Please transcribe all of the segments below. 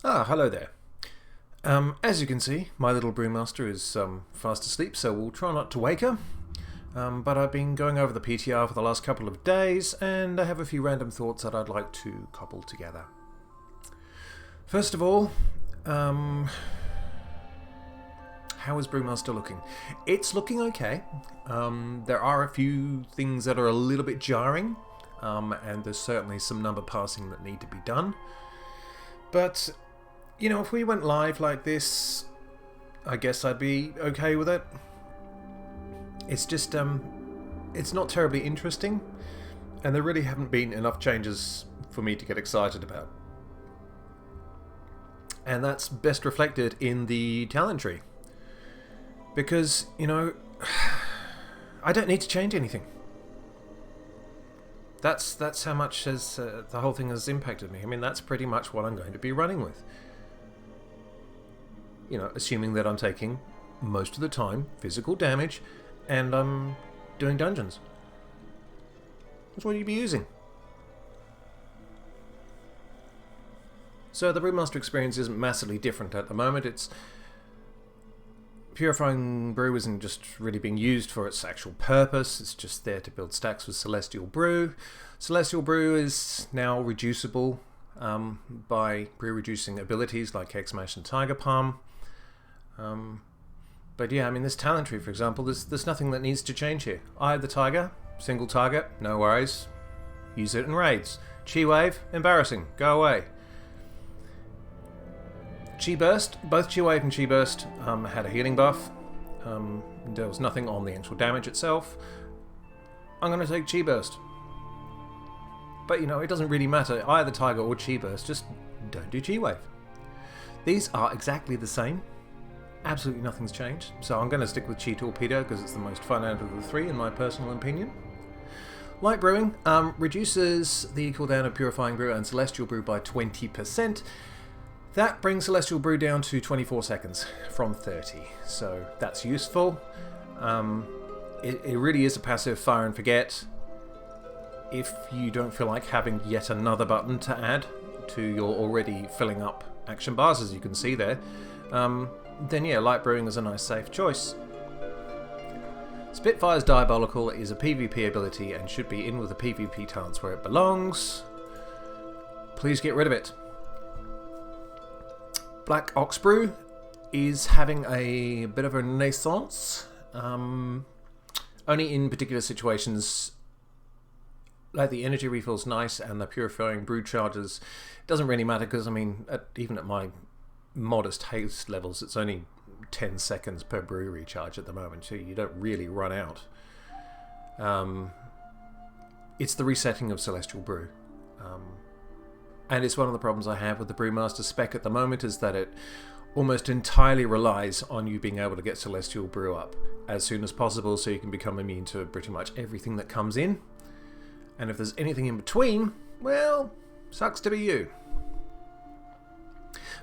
Hello there. As you can see, my little brewmaster is fast asleep, so we'll try not to wake her. But I've been going over the PTR for the last couple of days, and I have a few random thoughts that I'd like to cobble together. First of all, how is Brewmaster looking? It's looking okay. There are a few things that are a little bit jarring, and there's certainly some number passing that need to be done. But you know, if we went live like this, I guess I'd be okay with it. It's just, it's not terribly interesting, and there really haven't been enough changes for me to get excited about. And that's best reflected in the talent tree. Because, you know, I don't need to change anything. That's how much has, the whole thing has impacted me. I mean, that's pretty much what I'm going to be running with. You know, assuming that I'm taking, most of the time, physical damage, and I'm doing dungeons. That's what you'd be using. So the Brewmaster experience isn't massively different at the moment. It's Purifying Brew isn't just really being used for its actual purpose. It's just there to build stacks with Celestial Brew. Celestial Brew is now reducible by brew-reducing abilities like Egg Smash and Tiger Palm. But yeah, I mean, this talent tree, for example, there's nothing that needs to change here. Eye of the Tiger, single target, no worries. Use it in raids. Chi Wave, embarrassing, go away. Chi Burst, both Chi Wave and Chi Burst had a healing buff. There was nothing on the actual damage itself. I'm going to take Chi Burst. But you know, it doesn't really matter, Eye of the Tiger or Chi Burst, just don't do Chi Wave. These are exactly the same. Absolutely nothing's changed, so I'm going to stick with Chi Torpedo because it's the most fun out of the three in my personal opinion. Light Brewing reduces the cooldown of Purifying Brew and Celestial Brew by 20%. That brings Celestial Brew down to 24 seconds from 30, so that's useful. It really is a passive fire and forget. If you don't feel like having yet another button to add to your already filling up action bars, as you can see there, then yeah, Light Brewing is a nice safe choice. Spitfire's Diabolical is a PvP ability and should be in with the PvP talents where it belongs. Please get rid of it. Black Ox Brew is having a bit of a renaissance. Only in particular situations, like the energy refill's nice and the Purifying Brew charges doesn't really matter because, I mean, even at my modest haste levels, it's only 10 seconds per brew recharge at the moment, so you don't really run out. It's the resetting of Celestial Brew. And it's one of the problems I have with the Brewmaster spec at the moment, is that it almost entirely relies on you being able to get Celestial Brew up as soon as possible so you can become immune to pretty much everything that comes in. And if there's anything in between, well, sucks to be you.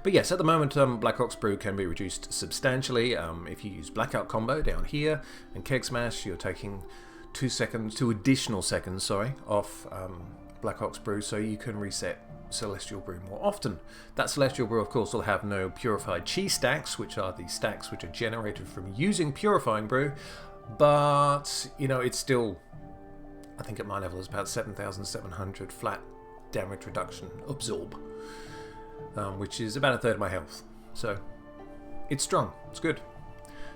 But yes, at the moment, Black Ox Brew can be reduced substantially. If you use Blackout Combo down here and Keg Smash, you're taking 2 additional seconds, off Black Ox Brew, so you can reset Celestial Brew more often. That Celestial Brew, of course, will have no Purified Chi stacks, which are the stacks which are generated from using Purifying Brew, but, you know, it's still, I think at my level, is about 7,700 flat damage reduction absorb. Which is about a third of my health. So, it's strong. It's good.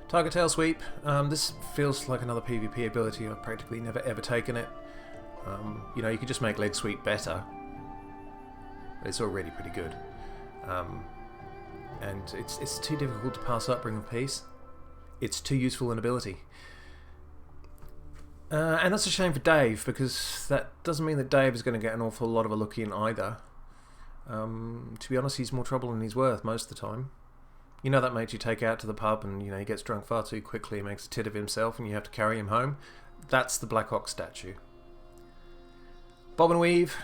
Target Tail Sweep. This feels like another PvP ability. I've practically never ever taken it. You know, you could just make Leg Sweep better. It's already pretty good. And it's too difficult to pass up Ring of Peace. It's too useful an ability. And that's a shame for Dave, because that doesn't mean that Dave is going to get an awful lot of a look in either. To be honest, he's more trouble than he's worth most of the time. You know that mate you take out to the pub and, you know, he gets drunk far too quickly, makes a tit of himself, and you have to carry him home? That's the Black Ox statue. Bob and Weave.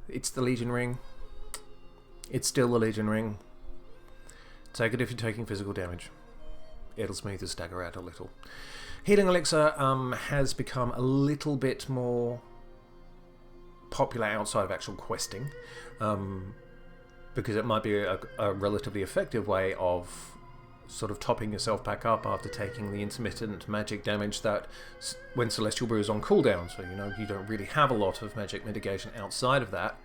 It's the Legion Ring. It's still the Legion Ring. Take it if you're taking physical damage. It'll smooth the stagger out a little. Healing Elixir has become a little bit more popular outside of actual questing. because it might be a relatively effective way of sort of topping yourself back up after taking the intermittent magic damage that when Celestial Brew is on cooldown. So, you know, you don't really have a lot of magic mitigation outside of that.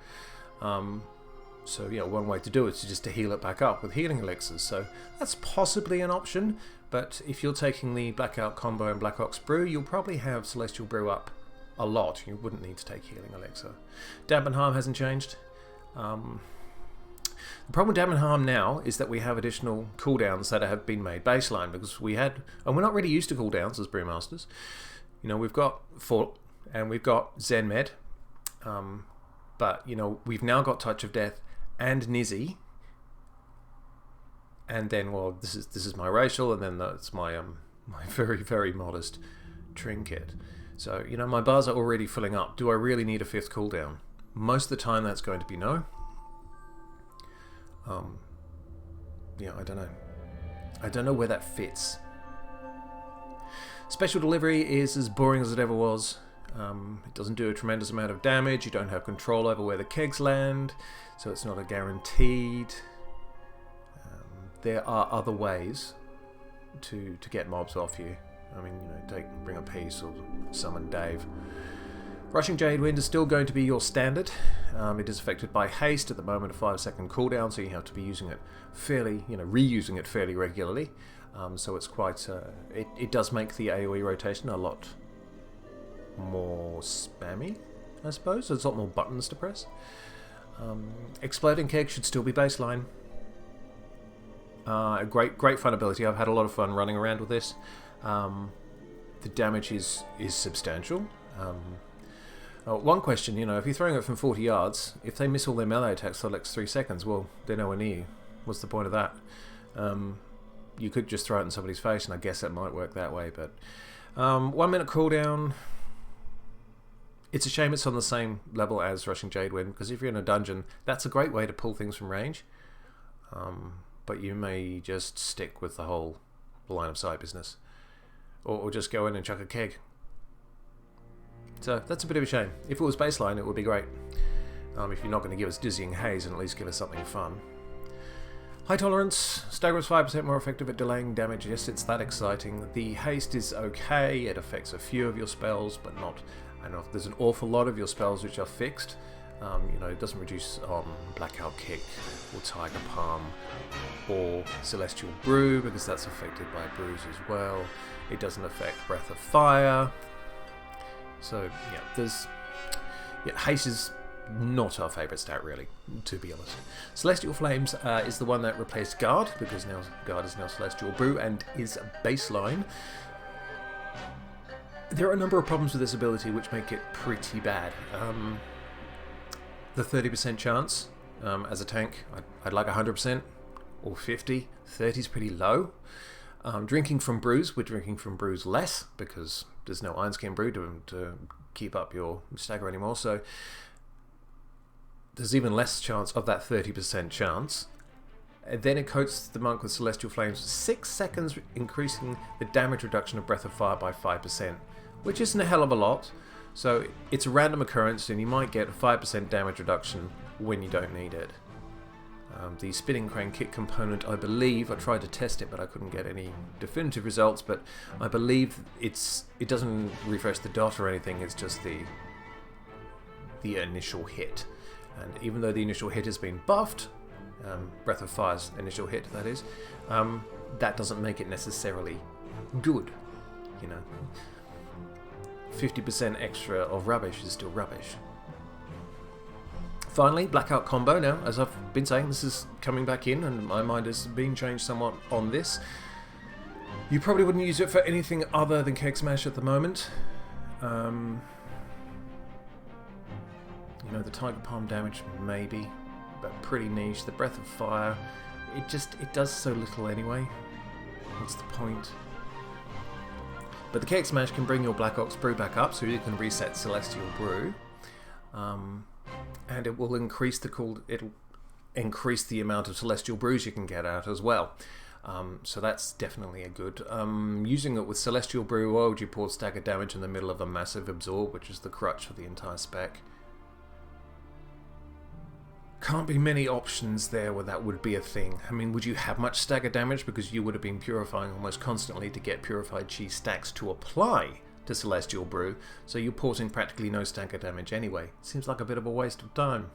So, yeah, one way to do it is just to heal it back up with healing elixirs. So that's possibly an option, but if you're taking the Blackout combo and Black Ox Brew, you'll probably have Celestial Brew up a lot. You wouldn't need to take healing elixir. Dampen Harm hasn't changed. The problem with Dampen Harm now is that we have additional cooldowns that have been made baseline, because we had, and we're not really used to cooldowns as Brewmasters. You know, we've got Fort and we've got Zen Med, but you know, we've now got Touch of Death and Nizzy, and then, well, this is my racial, and then that's my my very, very modest trinket. So, you know, my bars are already filling up. Do I really need a 5th cooldown? Most of the time that's going to be no. Yeah, I don't know. I don't know where that fits. Special Delivery is as boring as it ever was. It doesn't do a tremendous amount of damage. You don't have control over where the kegs land, so it's not a guaranteed. There are other ways to get mobs off you. I mean, you know, bring a piece or summon Dave. Rushing Jadewind is still going to be your standard. It is affected by haste at the moment, a 5-second cooldown, so you have to be using it fairly, you know, reusing it fairly regularly. So it's quite, it does make the AoE rotation a lot more spammy, I suppose. There's a lot more buttons to press. Exploding Keg should still be baseline. Great fun ability. I've had a lot of fun running around with this. The damage is substantial. One question, you know, if you're throwing it from 40 yards, if they miss all their melee attacks for like 3 seconds, well, they're nowhere near you. What's the point of that? You could just throw it in somebody's face, and I guess that might work that way, but 1 minute cooldown. It's a shame it's on the same level as Rushing Jadewind, because if you're in a dungeon, that's a great way to pull things from range. But you may just stick with the whole line of sight business, or just go in and chuck a keg. So that's a bit of a shame. If it was baseline, it would be great. If you're not going to give us dizzying haze, and at least give us something fun. High tolerance. Stagger is 5% more effective at delaying damage. Yes, it's that exciting. The haste is okay. It affects a few of your spells, but not enough. There's an awful lot of your spells which are fixed. You know, it doesn't reduce Blackout Kick or Tiger Palm or Celestial Brew, because that's affected by brews as well. It doesn't affect Breath of Fire. So yeah, haste is not our favourite stat, really, to be honest. Celestial Flames is the one that replaced Guard, because now Guard is now Celestial Brew and is baseline. There are a number of problems with this ability which make it pretty bad. The 30% chance as a tank, I'd like 100% or 50. 30 is pretty low. Drinking from brews, we're drinking from brews less, because there's no Iron Skin brew to keep up your stagger anymore, so there's even less chance of that 30% chance. And then it coats the monk with Celestial Flames for 6 seconds, increasing the damage reduction of Breath of Fire by 5%, which isn't a hell of a lot. So it's a random occurrence, and you might get a 5% damage reduction when you don't need it. The Spinning Crane Kick component, I believe, I tried to test it but I couldn't get any definitive results, but I believe it doesn't refresh the dot or anything, it's just the initial hit. And even though the initial hit has been buffed, Breath of Fire's initial hit, that is, that doesn't make it necessarily good, you know. 50% extra of rubbish is still rubbish. Finally, Blackout combo. Now, as I've been saying, this is coming back in, and my mind has been changed somewhat on this. You probably wouldn't use it for anything other than Keg Smash at the moment. You know, the Tiger Palm damage, maybe, but pretty niche. The Breath of Fire, it does so little anyway. What's the point? But the Keg Smash can bring your Black Ox Brew back up, so you can reset Celestial Brew. And it will increase it'll increase the amount of Celestial Brews you can get out as well. So that's definitely a good. Using it with Celestial Brew, why would you pour stagger damage in the middle of a massive absorb, which is the crutch for the entire spec? can't be many options there where that would be a thing. I mean, would you have much stagger damage because you would have been purifying almost constantly to get purified chi stacks to apply to Celestial Brew, so you're porting practically no stagger damage anyway. Seems like a bit of a waste of time.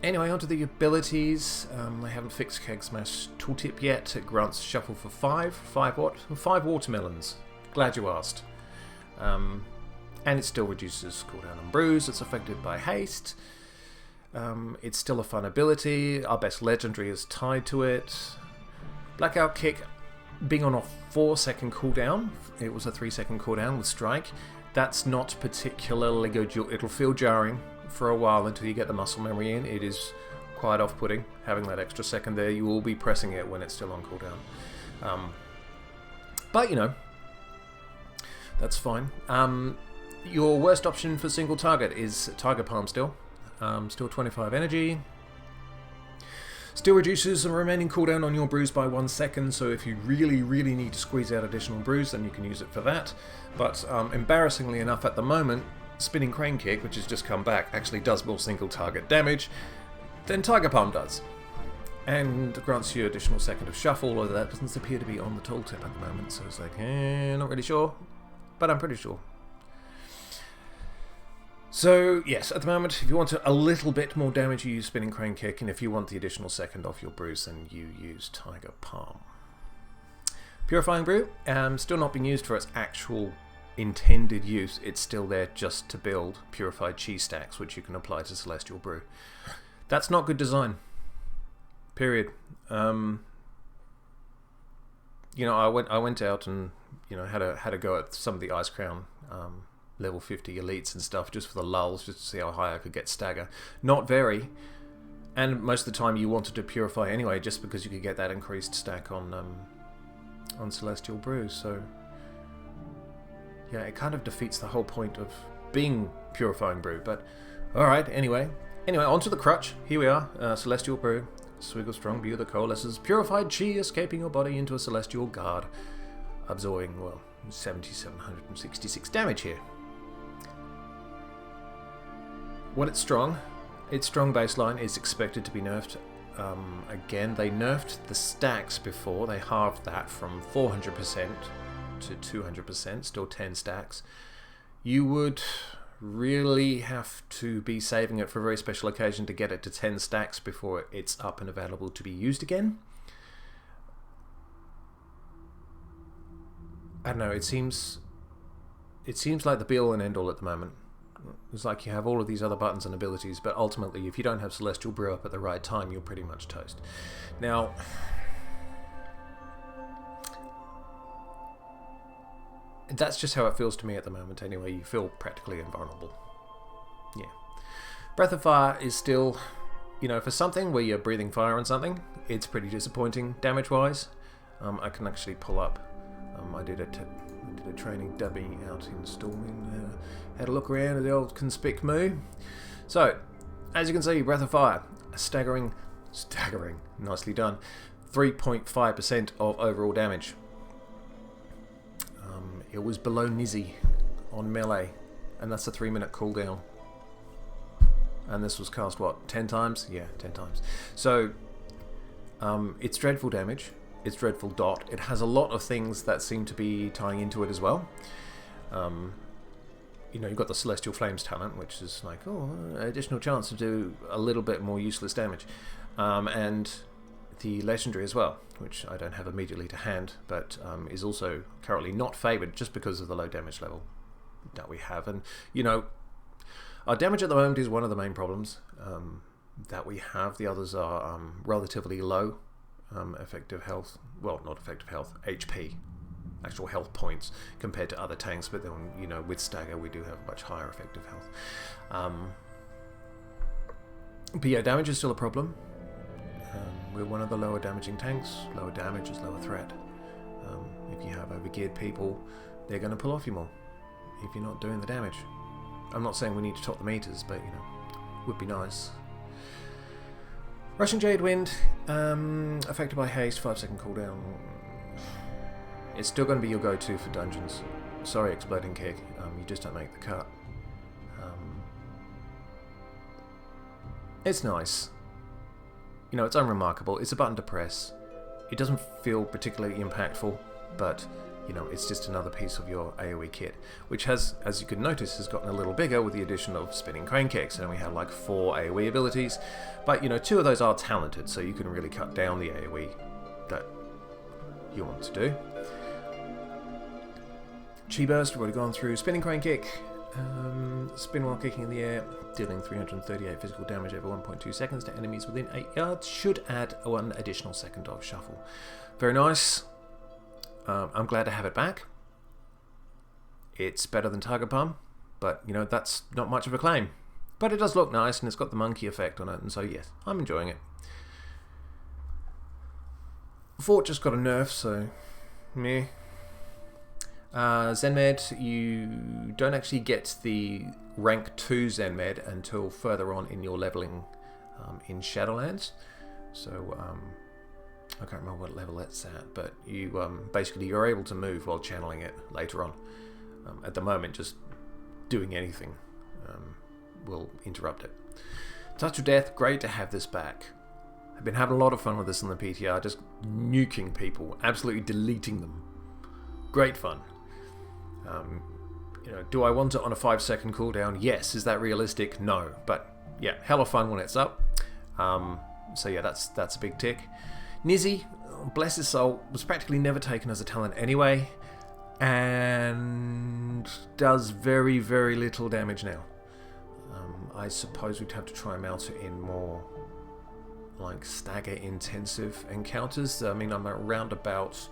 Anyway, onto the abilities. I haven't fixed Keg Smash tooltip yet. It grants shuffle for 5 watermelons. Glad you asked. And it still reduces cooldown on brews. It's affected by haste. It's still a fun ability. Our best legendary is tied to it. Blackout Kick being on a 4-second cooldown. It was a 3-second cooldown with Strike. That's not particularly good. It'll feel jarring for a while until you get the muscle memory in. It is quite off-putting having that extra second there. You will be pressing it when it's still on cooldown. But, you know, that's fine. Your worst option for single target is Tiger Palm still. Still 25 energy. Still reduces the remaining cooldown on your brews by 1 second, so if you really, really need to squeeze out additional brews, then you can use it for that. But embarrassingly enough at the moment, Spinning Crane Kick, which has just come back, actually does more single target damage than Tiger Palm does. And grants you additional second of shuffle, although that doesn't appear to be on the tooltip at the moment, so it's like, not really sure, but I'm pretty sure. So, yes, at the moment, if you want a little bit more damage, you use Spinning Crane Kick, and if you want the additional second off your brews, then you use Tiger Palm. Purifying Brew, still not being used for its actual intended use. It's still there just to build purified chi stacks, which you can apply to Celestial Brew. That's not good design. Period. You know, I went out and, you know, had a go at some of the Ice Crown level 50 elites and stuff just for the lulls, just to see how high I could get stagger. Not very, and most of the time you wanted to purify anyway, just because you could get that increased stack on Celestial Brew. So yeah, it kind of defeats the whole point of being Purifying Brew. But all right, anyway, onto the crutch. Here we are, Celestial Brew. Swiggle strong brew that coalesces purified chi escaping your body into a celestial guard, absorbing, well, 7,766 damage here. Its strong baseline is expected to be nerfed. Again, they nerfed the stacks before. They halved that from 400% to 200%, still 10 stacks. You would really have to be saving it for a very special occasion to get it to 10 stacks before it's up and available to be used again. I don't know, it seems like the be-all and end-all at the moment. It's like you have all of these other buttons and abilities, but ultimately, if you don't have Celestial Brew up at the right time, you're pretty much toast. Now, that's just how it feels to me at the moment anyway. You feel practically invulnerable. Yeah. Breath of Fire is still, you know, for something where you're breathing fire on something, it's pretty disappointing damage-wise. I can actually pull up. I did a training dummy out in Storming. Had a look around at the old Conspic Moo. So, as you can see, Breath of Fire, staggering, nicely done, 3.5% of overall damage. It was below Nizzy on melee, and that's a 3-minute cooldown. And this was cast, what, 10 times? Yeah, 10 times. So, it's dreadful damage. It's dreadful dot. It has a lot of things that seem to be tying into it as well. You know, you've got the Celestial Flames talent, which is like, oh, additional chance to do a little bit more useless damage. And the Legendary as well, which I don't have immediately to hand, but is also currently not favoured just because of the low damage level that we have. And, you know, our damage at the moment is one of the main problems that we have. The others are relatively low. Effective health, well, not effective health, HP, actual health points compared to other tanks, but then, you know, with stagger we do have much higher effective health. But yeah, damage is still a problem. We're one of the lower damaging tanks. Lower damage is lower threat. If you have overgeared people, they're going to pull off you more if you're not doing the damage. I'm not saying we need to top the meters, but, you know, would be nice. Rushing Jade Wind, affected by haste, 5-second cooldown. It's still going to be your go-to for dungeons. Sorry, Exploding Kick, you just don't make the cut. It's nice. You know, it's unremarkable. It's a button to press. It doesn't feel particularly impactful, but, you know, it's just another piece of your AoE kit, which has, as you can notice, has gotten a little bigger with the addition of spinning crane kicks, and we have like 4 AoE abilities, but, you know, 2 of those are talented, so you can really cut down the AoE that you want to do. Chi burst, we've already gone through. Spinning crane kick, spin while kicking in the air, dealing 338 physical damage over 1.2 seconds to enemies within 8 yards, should add 1 additional second of shuffle. Very nice. I'm glad to have it back. It's better than Tiger Palm, but, you know, that's not much of a claim. But it does look nice, and it's got the monkey effect on it, and so yes, I'm enjoying it. Fort just got a nerf, so meh. Zenmed, you don't actually get the rank 2 Zenmed until further on in your leveling in Shadowlands. So I can't remember what level that's at, but you basically you're able to move while channeling it later on. At the moment, just doing anything will interrupt it. Touch of Death, great to have this back. I've been having a lot of fun with this on the PTR, just nuking people, absolutely deleting them. Great fun. You know, do I want it on a 5-second cooldown? Yes. Is that realistic? No. But yeah, hella fun when it's up. So yeah, that's a big tick. Nizzy, bless his soul, was practically never taken as a talent anyway, and does very, very little damage now. I suppose we'd have to try him out in more like stagger intensive encounters. I mean, I'm around about,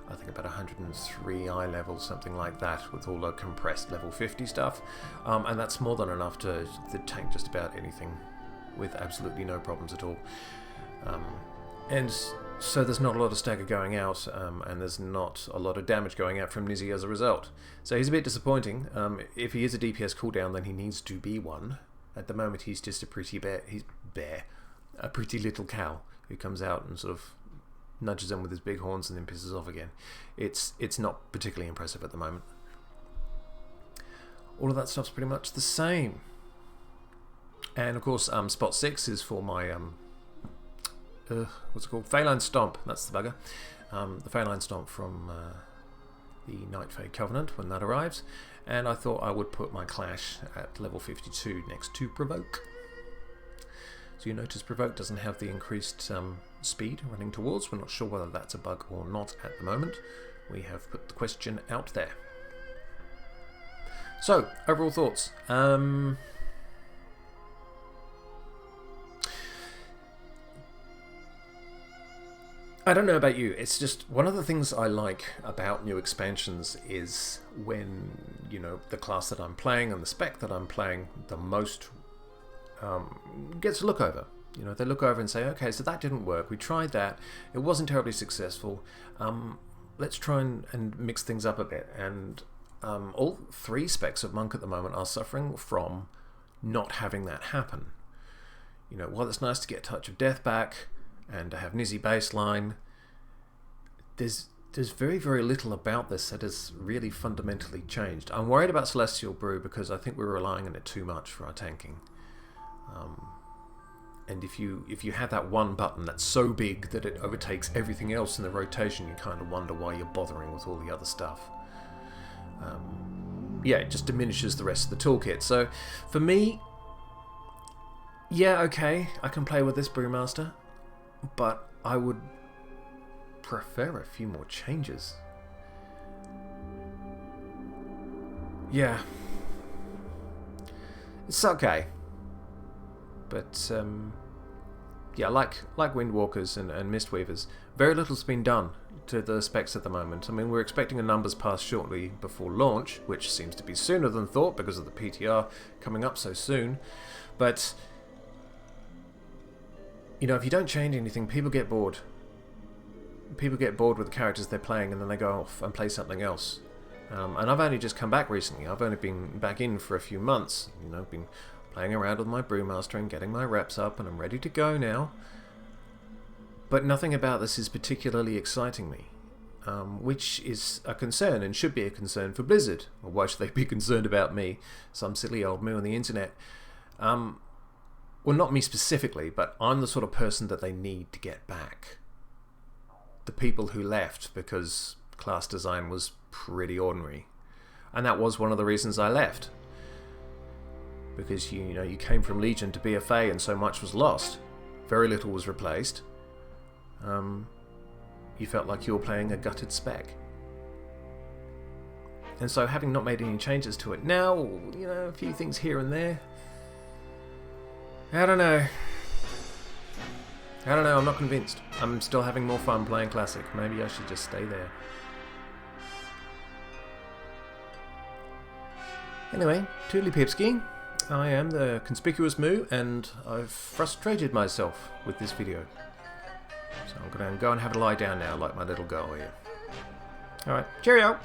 I think about 103 eye level, something like that, with all the compressed level 50 stuff, and that's more than enough to tank just about anything with absolutely no problems at all. And so there's not a lot of stagger going out, and there's not a lot of damage going out from Nizzy as a result. So he's a bit disappointing. If he is a DPS cooldown, then he needs to be one. At the moment, he's just a pretty a pretty little cow who comes out and sort of nudges them with his big horns and then pisses off again. It's not particularly impressive at the moment. All of that stuff's pretty much the same. And of course, spot 6 is for my what's it called? Feline Stomp. That's the bugger. The Feline Stomp from the Night Fae Covenant when that arrives. And I thought I would put my Clash at level 52 next to Provoke. So you notice Provoke doesn't have the increased speed running towards. We're not sure whether that's a bug or not at the moment. We have put the question out there. So, overall thoughts. I don't know about you, it's just one of the things I like about new expansions is when, you know, the class that I'm playing and the spec that I'm playing the most gets a look over. You know, they look over and say, okay, so that didn't work, we tried that, it wasn't terribly successful, let's try and mix things up a bit. And all 3 specs of Monk at the moment are suffering from not having that happen. You know, while it's nice to get Touch of Death back, and to have Nizzy baseline, there's very, very little about this that has really fundamentally changed. I'm worried about Celestial Brew because I think we're relying on it too much for our tanking. And if you have that one button that's so big that it overtakes everything else in the rotation, you kind of wonder why you're bothering with all the other stuff. Yeah, it just diminishes the rest of the toolkit. So for me, yeah, okay, I can play with this Brewmaster, but I would prefer a few more changes. Yeah. It's okay. But, yeah, like Windwalkers and Mistweavers, very little's been done to the specs at the moment. I mean, we're expecting a numbers pass shortly before launch, which seems to be sooner than thought because of the PTR coming up so soon. But, you know, if you don't change anything, people get bored. People get bored with the characters they're playing and then they go off and play something else. And I've only just come back recently. I've only been back in for a few months. You know, been playing around with my Brewmaster and getting my reps up, and I'm ready to go now. But nothing about this is particularly exciting me, which is a concern and should be a concern for Blizzard. Or why should they be concerned about me, some silly old moo on the internet? well, not me specifically, but I'm the sort of person that they need to get back. The people who left because class design was pretty ordinary. And that was one of the reasons I left. Because you came from Legion to BFA and so much was lost. Very little was replaced. You felt like you were playing a gutted spec. And so having not made any changes to it now, a few things here and there. I don't know, I'm not convinced. I'm still having more fun playing Classic. Maybe I should just stay there. Anyway, Toodly Pipski. I am the Conspicuous Moo, and I've frustrated myself with this video. So I'm going to go and have a lie down now, like my little girl here. Alright, cheerio!